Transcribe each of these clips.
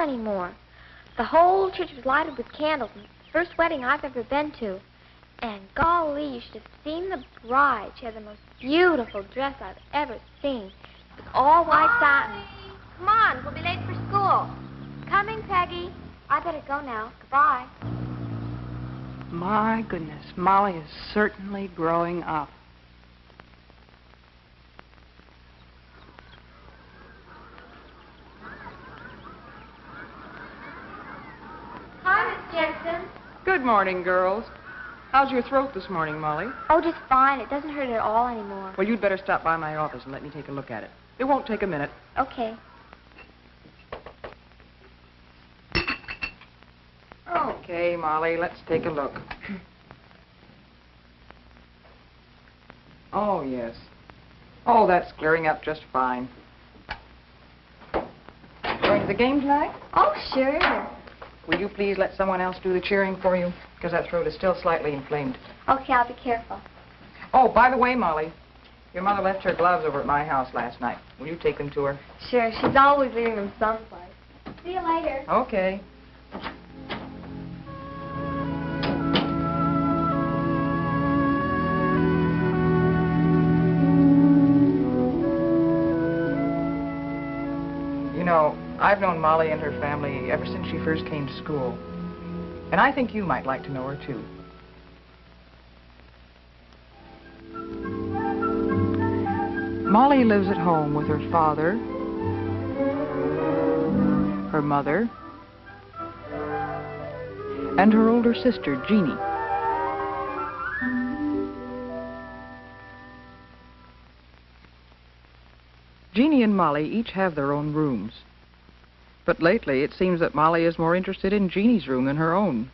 anymore. The whole church was lighted with candles, and it's the first wedding I've ever been to. And golly, you should have seen the bride. She had the most beautiful dress I've ever seen. It was all white satin. Come on, we'll be late for school. Coming, Peggy. I better go now. Goodbye. My goodness, Molly is certainly growing up. Hi, Miss Jensen. Good morning, girls. How's your throat this morning, Molly? Oh, just fine. It doesn't hurt at all anymore. Well, you'd better stop by my office and let me take a look at it. It won't take a minute. Okay. Okay, Molly, let's take a look. Oh, yes. Oh, that's clearing up just fine. Going to the game tonight? Oh, sure. Will you please let someone else do the cheering for you? Because that throat is still slightly inflamed. Okay, I'll be careful. Oh, by the way, Molly, your mother left her gloves over at my house last night. Will you take them to her? Sure, she's always leaving them someplace. See you later. Okay. You know, I've known Molly and her family ever since she first came to school. And I think you might like to know her, too. Molly lives at home with her father, her mother, and her older sister, Jeannie. Jeannie and Molly each have their own rooms. But lately, it seems that Molly is more interested in Jeannie's room than her own.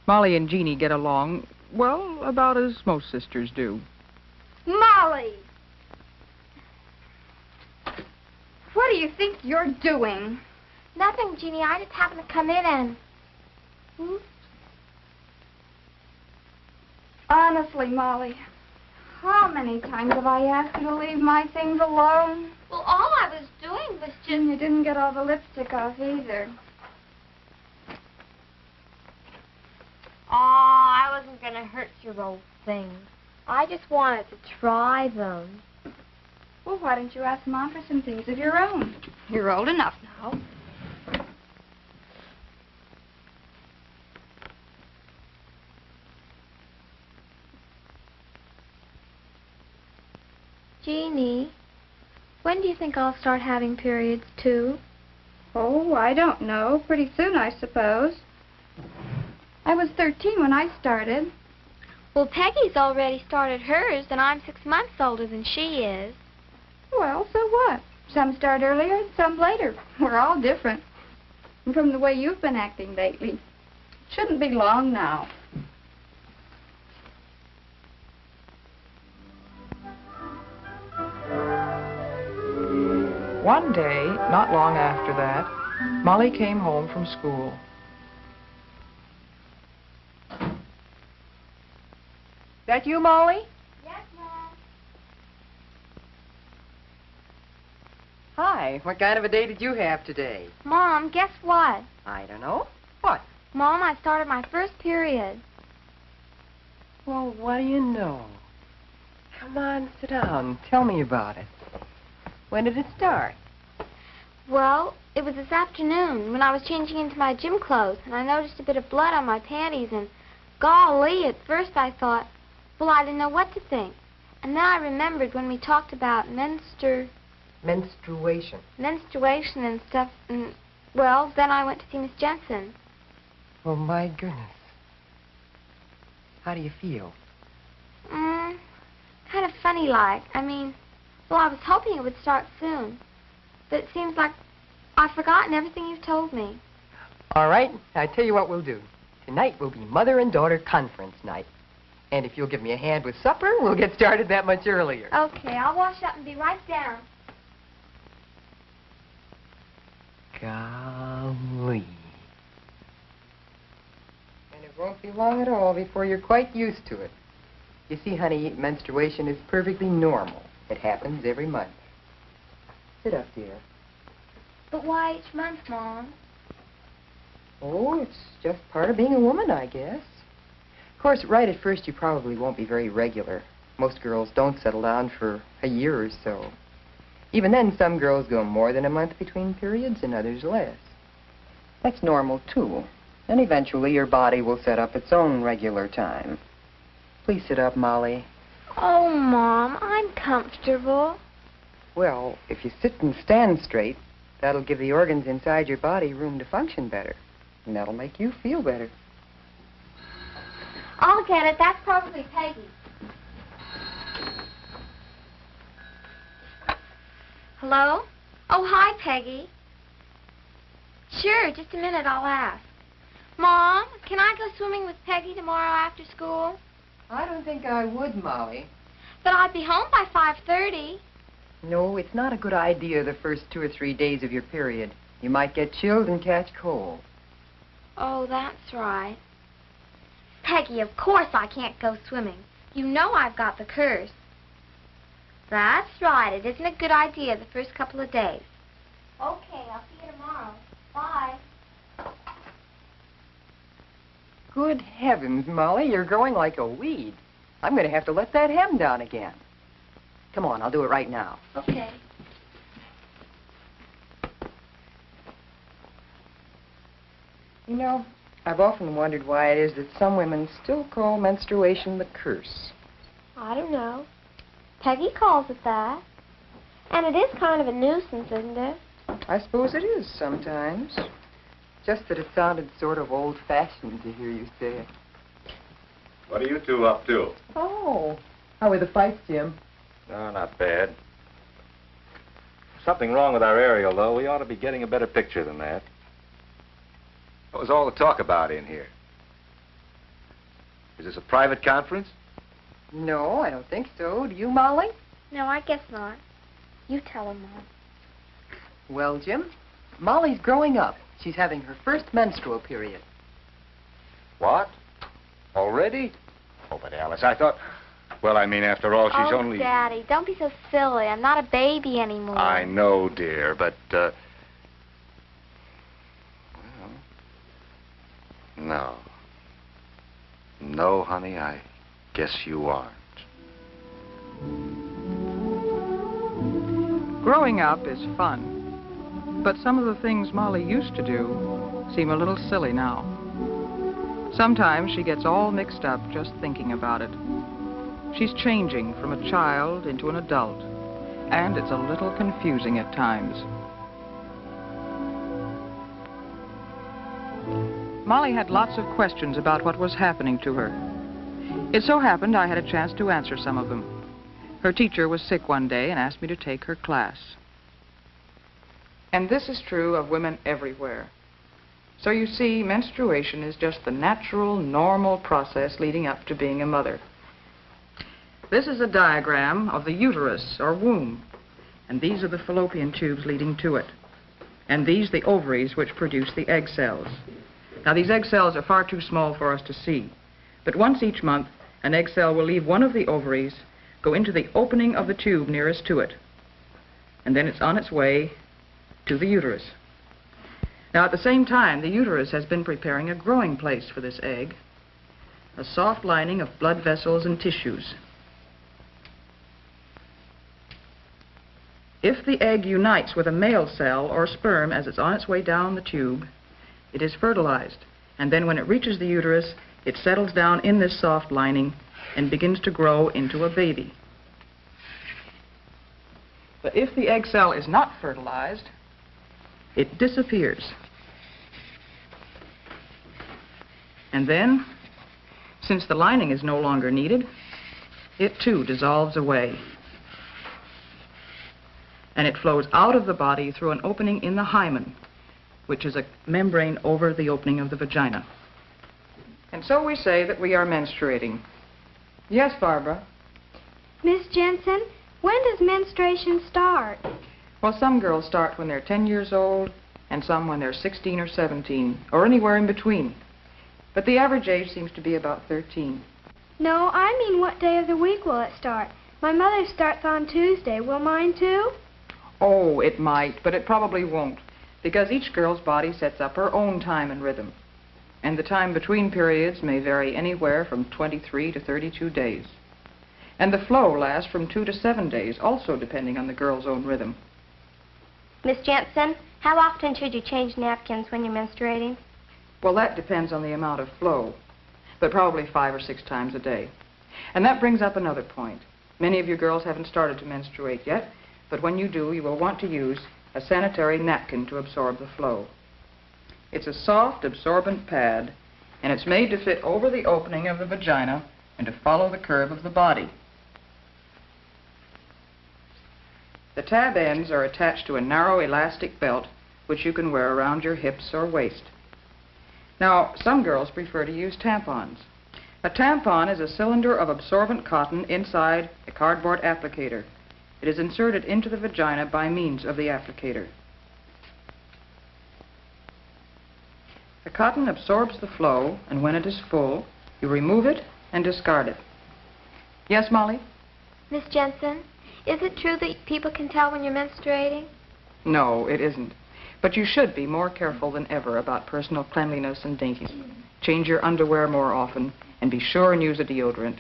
Molly and Jeannie get along, well, about as most sisters do. Molly! What do you think you're doing? Nothing, Jeannie. I just happened to come in and... Honestly, Molly, how many times have I asked you to leave my things alone? Well, all I was doing was just... And you didn't get all the lipstick off either. Oh, I wasn't going to hurt your old things. I just wanted to try them. Well, why don't you ask Mom for some things of your own? You're old enough now. Jeannie, when do you think I'll start having periods, too? Oh, I don't know. Pretty soon, I suppose. I was 13 when I started. Well, Peggy's already started hers, and I'm 6 months older than she is. Well, so what? Some start earlier and some later. We're all different. And from the way you've been acting lately, it shouldn't be long now. One day, not long after that, Molly came home from school. That you, Molly? Yes, Mom. Hi, what kind of a day did you have today? Mom, guess what? I don't know. What? Mom, I started my first period. Well, what do you know? Come on, sit down. Tell me about it. When did it start? Well, it was this afternoon when I was changing into my gym clothes, and I noticed a bit of blood on my panties, and golly, at first I thought, well, I didn't know what to think. And then I remembered when we talked about Menstruation. menstruation and stuff, and, well, then I went to see Miss Jensen. Oh, my goodness. How do you feel? Kind of funny like. I mean, well, I was hoping it would start soon. But it seems like I've forgotten everything you've told me. All right, I tell you what we'll do. Tonight will be mother and daughter conference night. And if you'll give me a hand with supper, we'll get started that much earlier. Okay, I'll wash up and be right down. Golly. And it won't be long at all before you're quite used to it. You see, honey, menstruation is perfectly normal. It happens every month. Sit up, dear. But why each month, Mom? Oh, it's just part of being a woman, I guess. Of course, right at first you probably won't be very regular. Most girls don't settle down for a year or so. Even then, some girls go more than a month between periods and others less. That's normal, too. And eventually your body will set up its own regular time. Please sit up, Molly. Oh, Mom, I'm comfortable. Well, if you sit and stand straight, that'll give the organs inside your body room to function better. And that'll make you feel better. I'll get it. That's probably Peggy. Hello? Oh, hi, Peggy. Sure, just a minute, I'll ask. Mom, can I go swimming with Peggy tomorrow after school? I don't think I would, Molly. But I'd be home by 5:30. No, it's not a good idea the first 2 or 3 days of your period. You might get chilled and catch cold. Oh, that's right. Peggy, of course I can't go swimming. You know I've got the curse. That's right. It isn't a good idea the first couple of days. Okay, I'll see you tomorrow. Bye. Good heavens, Molly, you're growing like a weed. I'm going to have to let that hem down again. Come on, I'll do it right now. Okay. You know, I've often wondered why it is that some women still call menstruation the curse. I don't know. Peggy calls it that. And it is kind of a nuisance, isn't it? I suppose it is sometimes. Just that it sounded sort of old-fashioned to hear you say it. What are you two up to? Oh, how were the fights, Jim? No, not bad. Something wrong with our aerial, though. We ought to be getting a better picture than that. What was all the talk about in here? Is this a private conference? No, I don't think so. Do you, Molly? No, I guess not. You tell her, Mom. Well, Jim, Molly's growing up. She's having her first menstrual period. What? Already? Oh, but Alice, I thought... Well, I mean, after all, she's only... Daddy, don't be so silly. I'm not a baby anymore. I know, dear, but, well... No. No, honey, I guess you aren't. Growing up is fun, but some of the things Molly used to do seem a little silly now. Sometimes she gets all mixed up just thinking about it. She's changing from a child into an adult, and it's a little confusing at times. Molly had lots of questions about what was happening to her. It so happened I had a chance to answer some of them. Her teacher was sick one day and asked me to take her class. And this is true of women everywhere. So you see, menstruation is just the natural, normal process leading up to being a mother. This is a diagram of the uterus, or womb, and these are the fallopian tubes leading to it. And these the ovaries which produce the egg cells. Now, these egg cells are far too small for us to see, but once each month, an egg cell will leave one of the ovaries, go into the opening of the tube nearest to it, and then it's on its way to the uterus. Now, at the same time, the uterus has been preparing a growing place for this egg, a soft lining of blood vessels and tissues. If the egg unites with a male cell or sperm as it's on its way down the tube, it is fertilized, and then when it reaches the uterus, it settles down in this soft lining and begins to grow into a baby. But if the egg cell is not fertilized, it disappears. And then, since the lining is no longer needed, it too dissolves away. And it flows out of the body through an opening in the hymen, which is a membrane over the opening of the vagina. And so we say that we are menstruating. Yes, Barbara? Miss Jensen, when does menstruation start? Well, some girls start when they're 10 years old, and some when they're 16 or 17, or anywhere in between. But the average age seems to be about 13. No, I mean what day of the week will it start? My mother starts on Tuesday. Will mine too? Oh, it might, but it probably won't. because each girl's body sets up her own time and rhythm. And the time between periods may vary anywhere from 23 to 32 days. And the flow lasts from 2 to 7 days, also depending on the girl's own rhythm. Miss Jensen, how often should you change napkins when you're menstruating? Well, that depends on the amount of flow, but probably 5 or 6 times a day. And that brings up another point. Many of you girls haven't started to menstruate yet, but when you do, you will want to use a sanitary napkin to absorb the flow. It's a soft, absorbent pad, and it's made to fit over the opening of the vagina and to follow the curve of the body. The tab ends are attached to a narrow elastic belt which you can wear around your hips or waist. Now, some girls prefer to use tampons. A tampon is a cylinder of absorbent cotton inside a cardboard applicator. It is inserted into the vagina by means of the applicator. The cotton absorbs the flow, and when it is full, you remove it and discard it. Yes, Molly? Miss Jensen, is it true that people can tell when you're menstruating? No, it isn't. But you should be more careful than ever about personal cleanliness and daintiness. Change your underwear more often, and be sure and use a deodorant.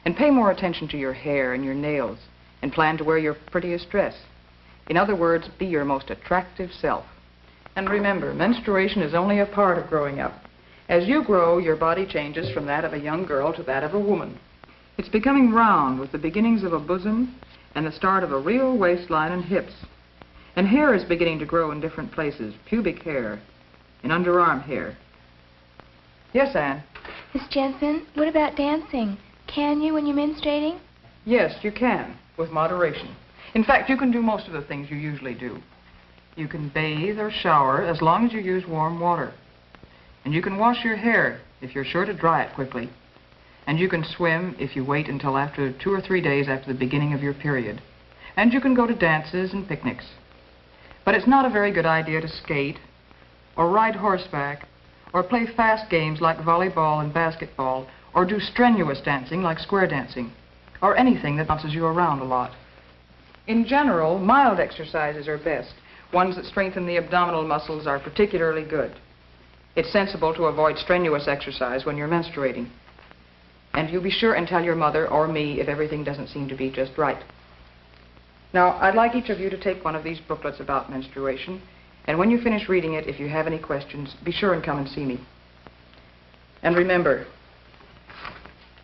And pay more attention to your hair and your nails, and plan to wear your prettiest dress. In other words, be your most attractive self. And remember, menstruation is only a part of growing up. As you grow, your body changes from that of a young girl to that of a woman. It's becoming round with the beginnings of a bosom and the start of a real waistline and hips. And hair is beginning to grow in different places, pubic hair and underarm hair. Yes, Anne? Miss Jensen, what about dancing? Can you when you're menstruating? Yes, you can, with moderation. In fact, you can do most of the things you usually do. You can bathe or shower as long as you use warm water. And you can wash your hair if you're sure to dry it quickly. And you can swim if you wait until after 2 or 3 days after the beginning of your period. And you can go to dances and picnics. But it's not a very good idea to skate, or ride horseback, or play fast games like volleyball and basketball, or do strenuous dancing like square dancing, or anything that bounces you around a lot. In general, mild exercises are best. Ones that strengthen the abdominal muscles are particularly good. It's sensible to avoid strenuous exercise when you're menstruating. And you be sure and tell your mother or me if everything doesn't seem to be just right. Now, I'd like each of you to take one of these booklets about menstruation, and when you finish reading it, if you have any questions, be sure and come and see me. And remember,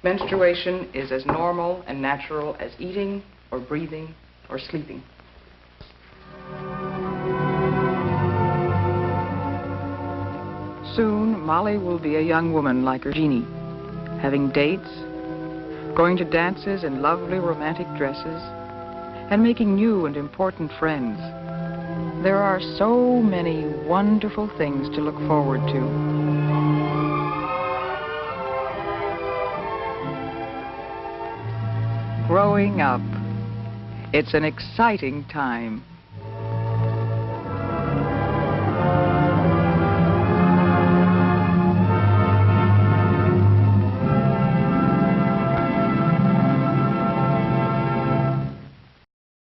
menstruation is as normal and natural as eating or breathing or sleeping. Soon, Molly will be a young woman like her Jeannie, having dates, going to dances in lovely romantic dresses, and making new and important friends. There are so many wonderful things to look forward to. Growing up, it's an exciting time.